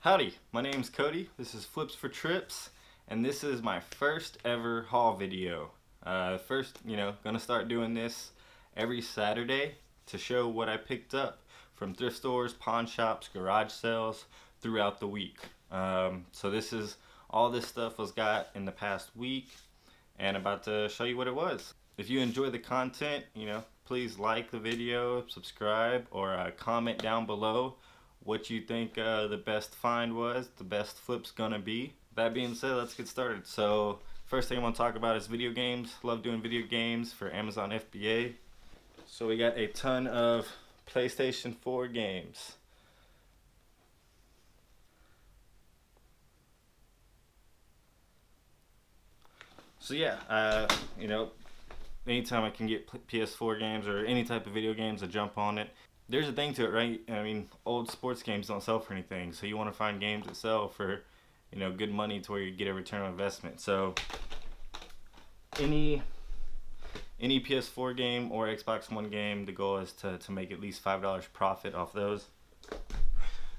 Howdy, my name's Cody. This is Flips for Trips, and this is my first ever haul video. Gonna start doing this every Saturday to show what I picked up from thrift stores, pawn shops, garage sales throughout the week. So this is all this stuff was got in the past week, and about to show you what it was. If you enjoy the content, please like the video, subscribe, or comment down below what you think the best find was, the best flip's gonna be. That being said, let's get started. So first thing I want to talk about is video games. Love doing video games for Amazon FBA. So we got a ton of PlayStation 4 games. So yeah, anytime I can get PS4 games or any type of video games, I jump on it. There's a thing to it, right? I mean, old sports games don't sell for anything, so you want to find games that sell for, good money to where you get a return on investment. So any PS4 game or Xbox One game, the goal is to make at least $5 profit off those.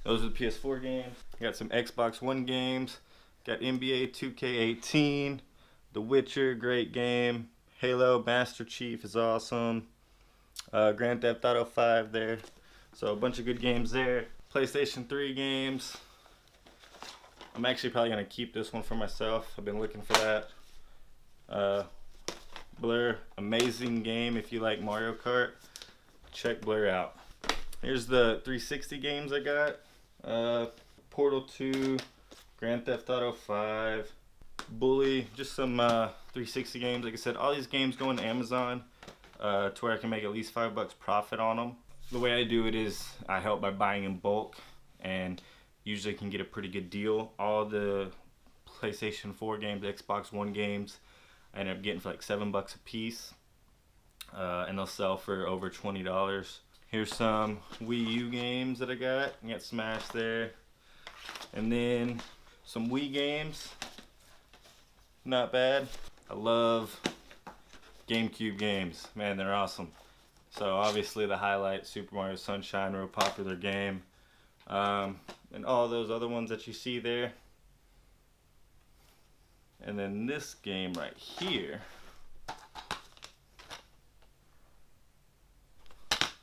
Those are the PS4 games. Got some Xbox One games. Got NBA 2K18, The Witcher, great game. Halo Master Chief is awesome. Grand Theft Auto 5 there. So a bunch of good games there. PlayStation 3 games. I'm actually probably going to keep this one for myself. I've been looking for that. Blur, amazing game if you like Mario Kart. Check Blur out. Here's the 360 games I got. Portal 2, Grand Theft Auto 5, Bully, just some 360 games. Like I said, all these games go into Amazon to where I can make at least $5 profit on them. The way I do it is I help by buying in bulk and usually can get a pretty good deal. All the PlayStation 4 games, Xbox One games, I end up getting for like $7 a piece, and they'll sell for over $20. Here's some Wii U games that I got. I got Smash there, and then some Wii games. Not bad. I love GameCube games. Man, they're awesome. So obviously the highlight, Super Mario Sunshine, real popular game. And all those other ones that you see there. And then this game right here.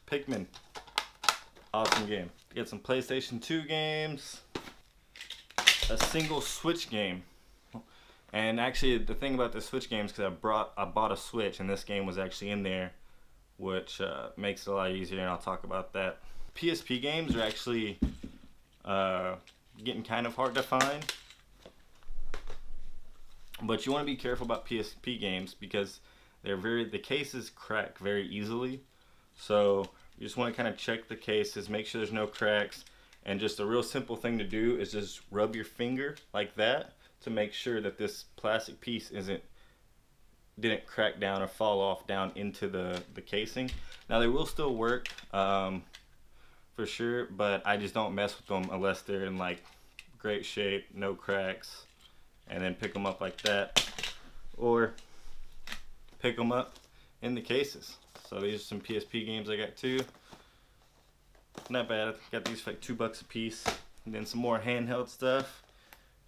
Pikmin. Awesome game. Get some PlayStation 2 games. A single Switch game. And actually, the thing about the Switch games, because I bought a Switch, and this game was actually in there, which makes it a lot easier, and I'll talk about that. PSP games are actually getting kind of hard to find, but you want to be careful about PSP games because the cases crack very easily. So you just want to kind of check the cases, make sure there's no cracks, and just a real simple thing to do is just rub your finger like that to make sure that this plastic piece didn't crack down or fall off down into the casing. Now they will still work for sure, but I just don't mess with them unless they're in like great shape, no cracks, and then pick them up like that, or pick them up in the cases. So these are some PSP games I got too. Not bad. I got these for like $2 a piece. And then some more handheld stuff.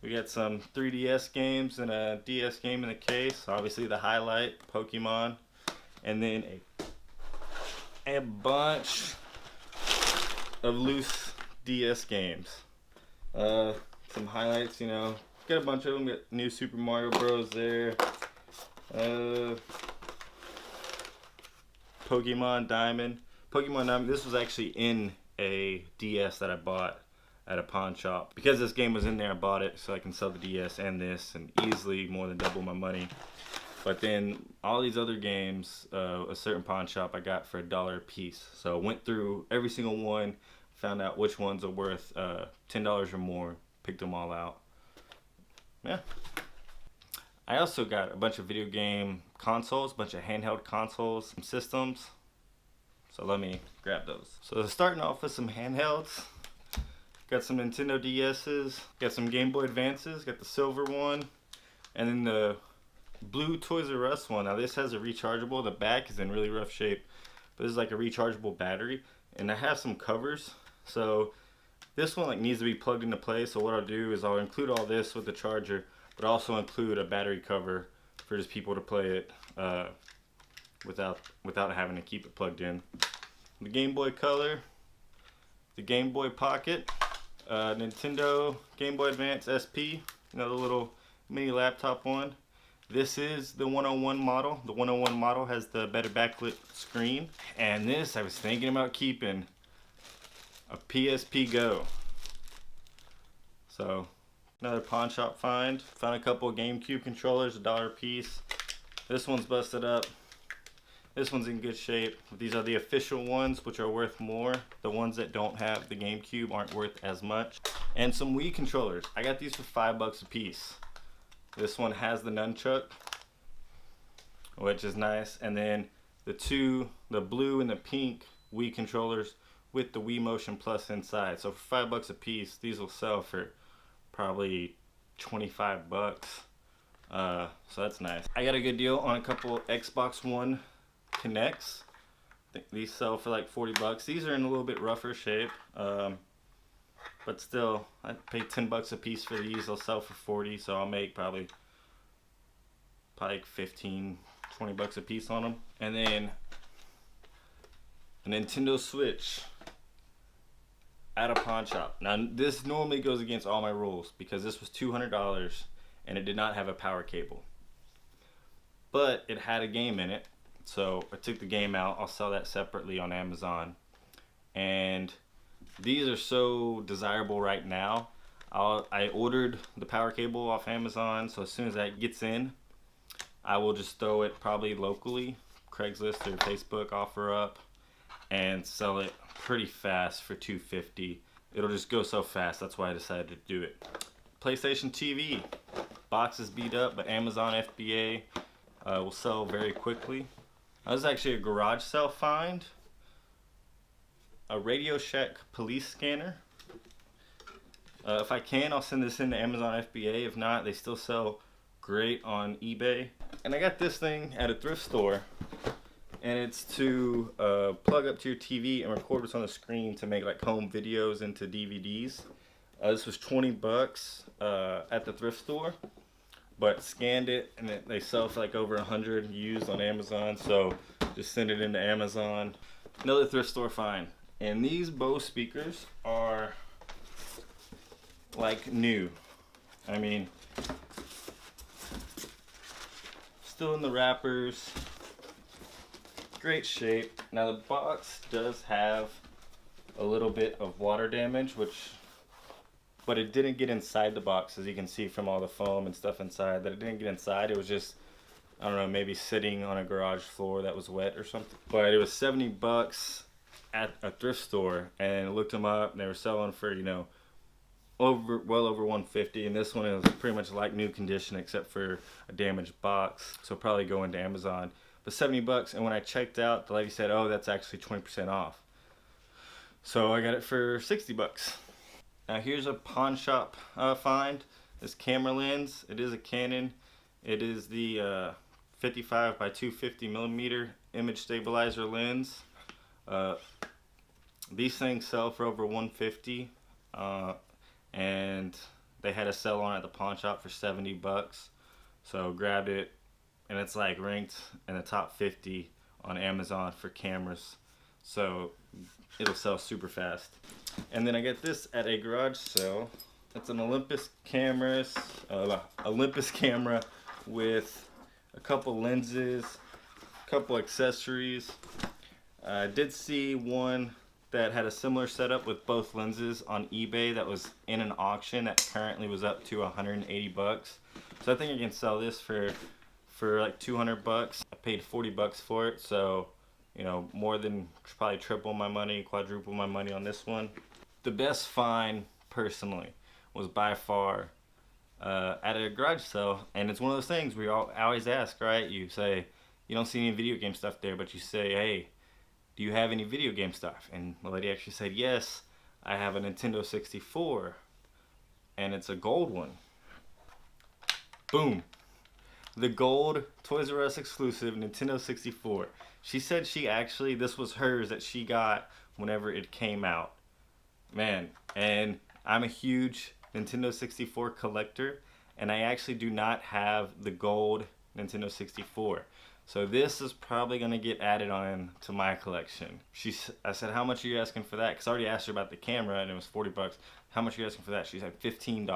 We got some 3DS games and a DS game in the case. Obviously the highlight, Pokemon. And then a bunch of loose DS games. Some highlights, got a bunch of them. Got new Super Mario Bros. There. Pokemon Diamond. This was actually in a DS that I bought at a pawn shop. Because this game was in there, I bought it so I can sell the DS and this and easily more than double my money. But then all these other games, a certain pawn shop I got for $1 a piece. So I went through every single one, found out which ones are worth $10 or more, picked them all out. Yeah. I also got a bunch of video game consoles, a bunch of handheld consoles, some systems. So let me grab those. So starting off with some handhelds. Got some Nintendo DS's, got some Game Boy Advances, got the silver one, and then the blue Toys R Us one. Now this has a rechargeable, the back is in really rough shape, but this is like a rechargeable battery, and I have some covers, so This one like needs to be plugged into place, so what I'll do is I'll include all this with the charger, but also include a battery cover for just people to play it without having to keep it plugged in. The Game Boy Color, the Game Boy Pocket, Nintendo Game Boy Advance SP, another little mini laptop one. This is the 101 model. The 101 model has the better backlit screen. And this, I was thinking about keeping a PSP Go. So, another pawn shop find. Found a couple of GameCube controllers, $1 a piece. This one's busted up. This one's in good shape. These are the official ones, which are worth more. The ones that don't have the GameCube aren't worth as much. And some Wii controllers. I got these for $5 a piece. This one has the nunchuck, which is nice. And then the blue and the pink Wii controllers with the Wii Motion Plus inside. So for $5 a piece, these will sell for probably 25 bucks. So that's nice. I got a good deal on a couple Xbox One Connects. I think these sell for like 40 bucks. These are in a little bit rougher shape, but still, I paid 10 bucks a piece for these. They'll sell for 40, so I'll make probably like 15, 20 bucks a piece on them. And then a Nintendo Switch at a pawn shop. Now this normally goes against all my rules because this was $200 and it did not have a power cable, but it had a game in it. So I took the game out. I'll sell that separately on Amazon. And these are so desirable right now. I ordered the power cable off Amazon, so as soon as that gets in, I will just throw it probably locally, Craigslist or Facebook, offer up, and sell it pretty fast for $250. It'll just go so fast. That's why I decided to do it. PlayStation TV. Box is beat up, but Amazon FBA will sell very quickly. This is actually a garage sale find. A Radio Shack police scanner. If I can, I'll send this into Amazon FBA. If not, they still sell great on eBay. And I got this thing at a thrift store. And it's to plug up to your TV and record what's on the screen to make like home videos into DVDs. This was 20 bucks at the thrift store. But scanned it, and they sell for like over 100 used on Amazon, so just send it into Amazon. Another thrift store find. And these Bose speakers are like new. I mean, still in the wrappers, great shape. Now the box does have a little bit of water damage, but it didn't get inside the box, as you can see from all the foam and stuff inside, that it didn't get inside. It was just, I don't know, maybe sitting on a garage floor that was wet or something. But it was 70 bucks at a thrift store, and I looked them up, and they were selling for, you know, well over 150, and this one is pretty much like new condition except for a damaged box, so probably go into Amazon. But 70 bucks, and when I checked out, the lady said, oh, that's actually 20% off. So I got it for 60 bucks. Now here's a pawn shop find. This camera lens, it is a Canon. It is the 55 by 250 millimeter image stabilizer lens. These things sell for over 150, and they had a sale on at the pawn shop for 70 bucks. So grabbed it, and it's like ranked in the top 50 on Amazon for cameras. So it'll sell super fast. And then I get this at a garage sale. It's an Olympus camera with a couple lenses, a couple accessories. I did see one that had a similar setup with both lenses on eBay that was in an auction that currently was up to 180 bucks. So I think I can sell this for like 200 bucks. I paid 40 bucks for it, so you know, more than probably triple my money, quadruple my money on this one. The best find, personally, was by far at a garage sale. And it's one of those things where I always ask, right? You say, you don't see any video game stuff there, but you say, hey, do you have any video game stuff? And the lady actually said, yes, I have a Nintendo 64, and it's a gold one. Boom. The gold Toys R Us exclusive Nintendo 64. She said this was hers that she got whenever it came out. Man, and I'm a huge Nintendo 64 collector, and I actually do not have the gold Nintendo 64. So this is probably gonna get added on to my collection. I said, how much are you asking for that? Because I already asked her about the camera, and it was 40 bucks. How much are you asking for that? She said $15.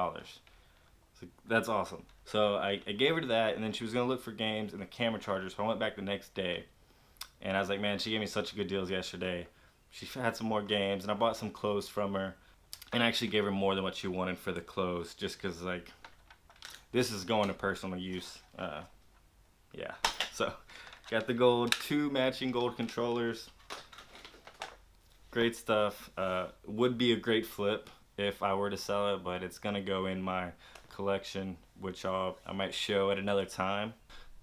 So that's awesome. So I gave her that, and then she was gonna look for games and the camera charger. So I went back the next day, and I was like, man, she gave me such good deals yesterday. She had some more games, and I bought some clothes from her, and I actually gave her more than what she wanted for the clothes, just because, like, this is going to personal use. Yeah, so got the gold, 2 matching gold controllers. Great stuff. Would be a great flip if I were to sell it, but it's gonna go in my collection, which I might show at another time.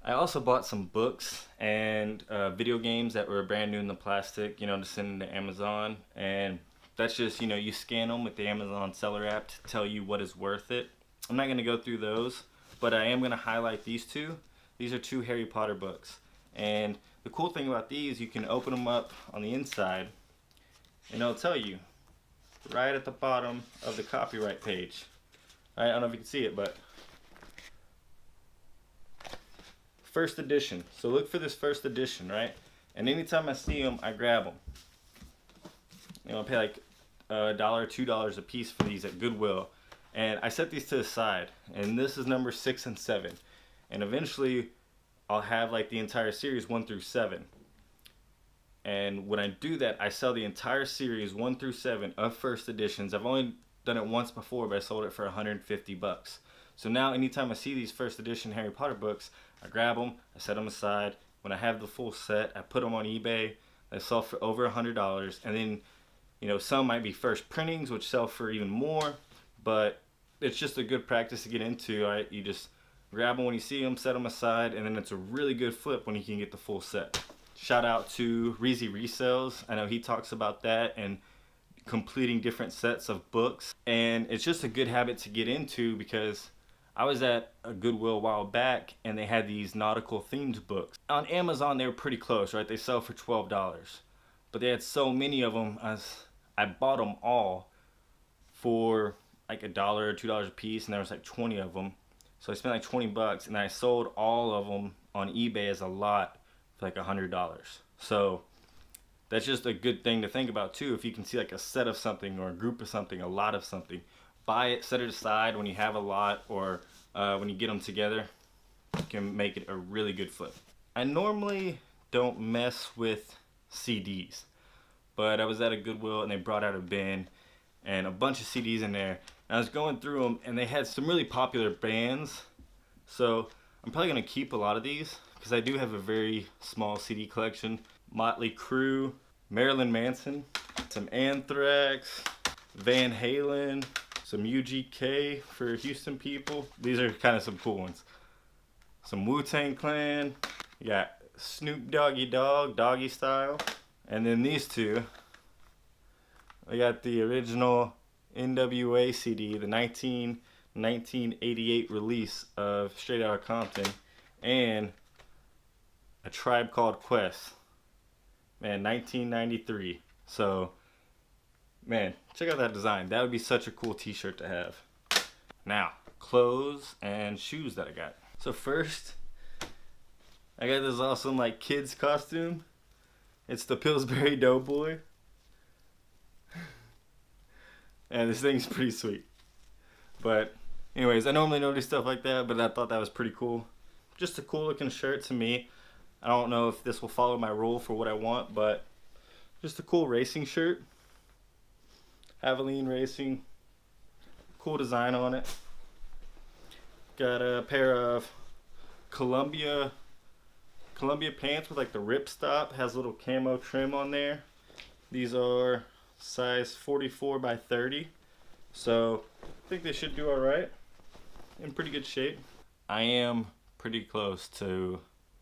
I also bought some books and video games that were brand new in the plastic, you know, to send into Amazon. And that's just, you know, you scan them with the Amazon seller app to tell you what is worth it. I'm not going to go through those, but I am going to highlight these two. These are 2 Harry Potter books. And the cool thing about these, you can open them up on the inside, and it'll tell you right at the bottom of the copyright page. I don't know if you can see it, but first edition. So look for this first edition, right? And anytime I see them, I grab them. You know, I pay like $1 or $2 a piece for these at Goodwill. And I set these to the side. And this is number 6 and 7. And eventually, I'll have like the entire series 1 through 7. And when I do that, I sell the entire series 1 through 7 of first editions. I've only done it once before, but I sold it for 150 bucks. So now anytime I see these first edition Harry Potter books, I grab them, I set them aside. When I have the full set, I put them on eBay. They sell for over $100. And then, you know, some might be first printings, which sell for even more. But it's just a good practice to get into, right? You just grab them when you see them, set them aside, and then it's a really good flip when you can get the full set. Shout out to Reezy Resells. I know he talks about that and completing different sets of books. And it's just a good habit to get into, because I was at a Goodwill a while back, and they had these nautical themed books. On Amazon, they were pretty close, right? They sell for $12. But they had so many of them, I bought them all for like $1 or $2 a piece, and there was like 20 of them. So I spent like 20 bucks, and I sold all of them on eBay as a lot for like $100. So that's just a good thing to think about too. If you can see like a set of something or a group of something, a lot of something, buy it, set it aside when you have a lot, or when you get them together, you can make it a really good flip. I normally don't mess with CDs, but I was at a Goodwill and they brought out a bin and a bunch of CDs in there. And I was going through them, and they had some really popular bands. So I'm probably going to keep a lot of these, because I do have a very small CD collection. Motley Crue, Marilyn Manson, some Anthrax, Van Halen, some UGK for Houston people. These are kind of some cool ones. Some Wu-Tang Clan. You got Snoop Doggy Dogg, Doggy Style. And then these two. I got the original NWA CD, the 1988 release of Straight Outta Compton, and A Tribe Called Quest. Man, 1993. So, man, check out that design. That would be such a cool t-shirt to have. Now, clothes and shoes that I got. So first, I got this awesome like kids costume. It's the Pillsbury Doughboy. And this thing's pretty sweet. But anyways, I normally don't do stuff like that, but I thought that was pretty cool. Just a cool looking shirt to me. I don't know if this will follow my rule for what I want, but just a cool racing shirt. Aveline Racing. Cool design on it. Got a pair of Columbia pants with like the ripstop. Has a little camo trim on there. These are size 44 by 30. So I think they should do alright. In pretty good shape. I am pretty close to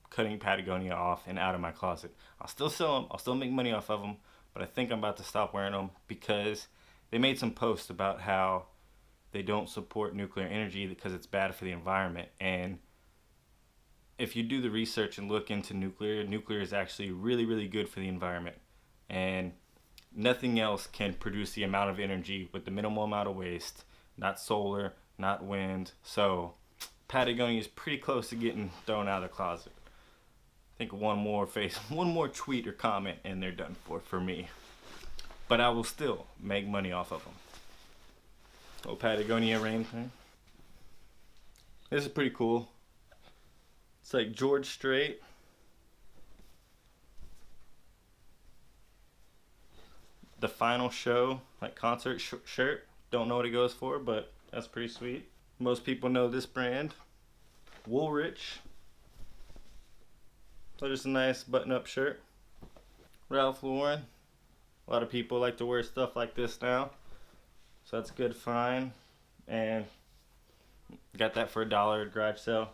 cutting Patagonia off and out of my closet. I'll still sell them. I'll still make money off of them. But I think I'm about to stop wearing them, because they made some posts about how they don't support nuclear energy because it's bad for the environment. And if you do the research and look into nuclear is actually really, really good for the environment. And Nothing else can produce the amount of energy with the minimal amount of waste. Not solar, not wind. So Patagonia is pretty close to getting thrown out of the closet. I think one more tweet or comment and they're done for me. But I will still make money off of them. Oh, Patagonia rain thing. This is pretty cool. It's like George Strait. The final show, like concert shirt. Don't know what it goes for, but that's pretty sweet. Most people know this brand. Woolrich. So just a nice button-up shirt. Ralph Lauren. A lot of people like to wear stuff like this now. So that's good find. And got that for $1 at garage sale.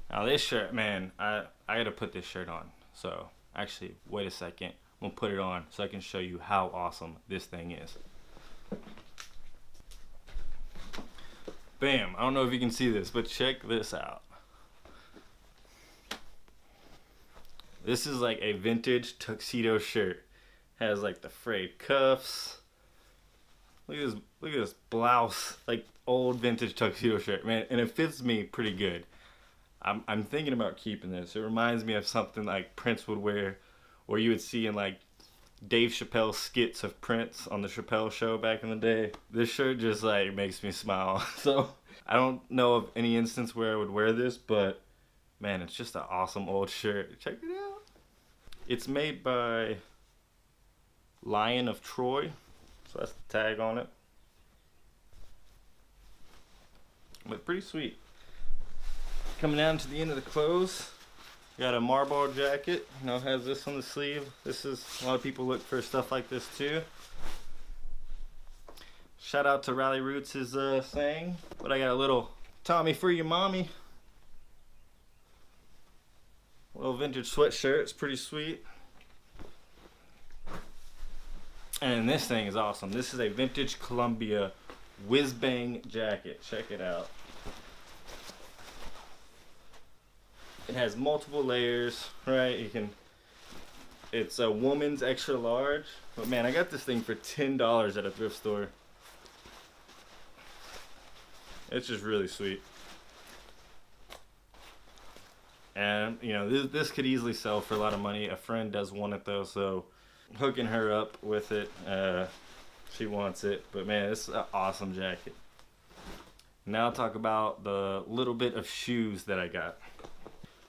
Now this shirt, man, I gotta put this shirt on. So actually, wait a second. I'm gonna put it on so I can show you how awesome this thing is. Bam! I don't know if you can see this, but check this out. This is like a vintage tuxedo shirt. Has like the frayed cuffs. Look at this blouse, like old vintage tuxedo shirt, man, and it fits me pretty good. I'm thinking about keeping this. It reminds me of something like Prince would wear, or you would see in like Dave Chappelle's skits of Prince on the Chappelle show back in the day. This shirt just like makes me smile. So I don't know of any instance where I would wear this, but man, it's just an awesome old shirt. Check it out. It's made by Lion of Troy. So that's the tag on it. But pretty sweet. Coming down to the end of the clothes, got a Marlboro jacket. You know, has this on the sleeve. This is, a lot of people look for stuff like this too. Shout out to Rally Roots is saying. But I got a little Tommy for your mommy. A little vintage sweatshirt. It's pretty sweet. And this thing is awesome. This is a vintage Columbia whiz bang jacket. Check it out. It has multiple layers, right? It's a woman's extra large. But man, I got this thing for $10 at a thrift store. It's just really sweet. And you know, this could easily sell for a lot of money. A friend does want it though, so hooking her up with it. She wants it. But man, it's an awesome jacket. Now I'll talk about the little bit of shoes that I got.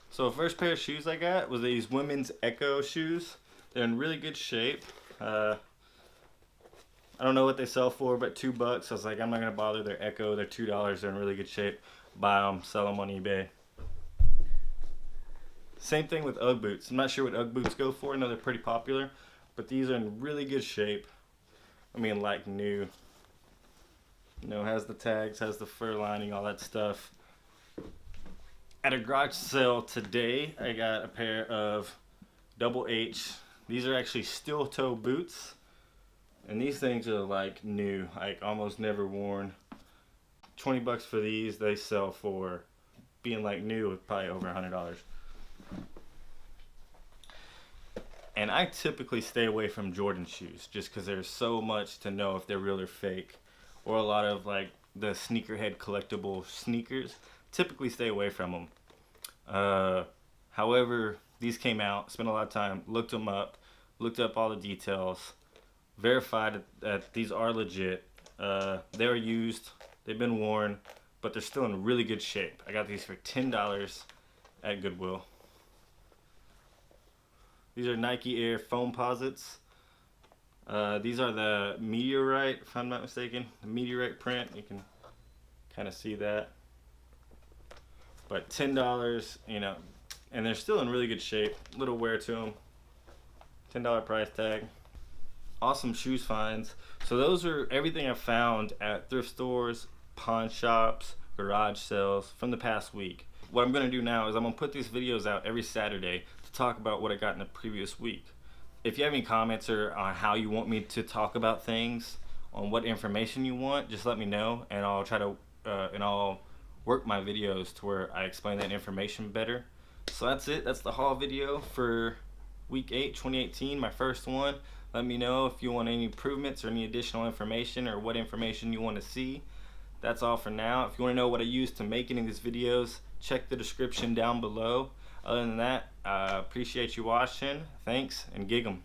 So the first pair of shoes I got was these women's Echo shoes. They're in really good shape. I don't know what they sell for, but $2. I was like, I'm not gonna bother. They're Echo. They're $2. They're in really good shape. Buy them, sell them on eBay. Same thing with Ugg boots. I'm not sure what Ugg boots go for. I know they're pretty popular, but these are in really good shape. I mean, like new. You know, has the tags, has the fur lining, all that stuff. At a garage sale today, I got a pair of Double H. These are actually steel toe boots. And these things are like new, like almost never worn. 20 bucks for these. They sell for, being like new, probably over $100. And I typically stay away from Jordan shoes just because there's so much to know if they're real or fake. Or a lot of like the sneakerhead collectible sneakers. Typically stay away from them. However, these came out, spent a lot of time, looked them up, looked up all the details, verified that these are legit. They were used, they've been worn, but they're still in really good shape. I got these for $10 at Goodwill. These are Nike Air foam posits. These are the Meteorite, if I'm not mistaken. The Meteorite print, you can kind of see that. But $10, you know, and they're still in really good shape. Little wear to them. $10 price tag. Awesome shoes finds. So those are everything I found at thrift stores, pawn shops, garage sales from the past week. What I'm going to do now is I'm going to put these videos out every Saturday to talk about what I got in the previous week. If you have any comments or on how you want me to talk about things, on what information you want, just let me know, and I'll try to I'll work my videos to where I explain that information better. So that's it. That's the haul video for week 8, 2018, my first one. Let me know if you want any improvements or any additional information or what information you want to see. That's all for now. If you want to know what I use to make any of these videos, check the description down below. Other than that, I appreciate you watching. Thanks, and gig 'em.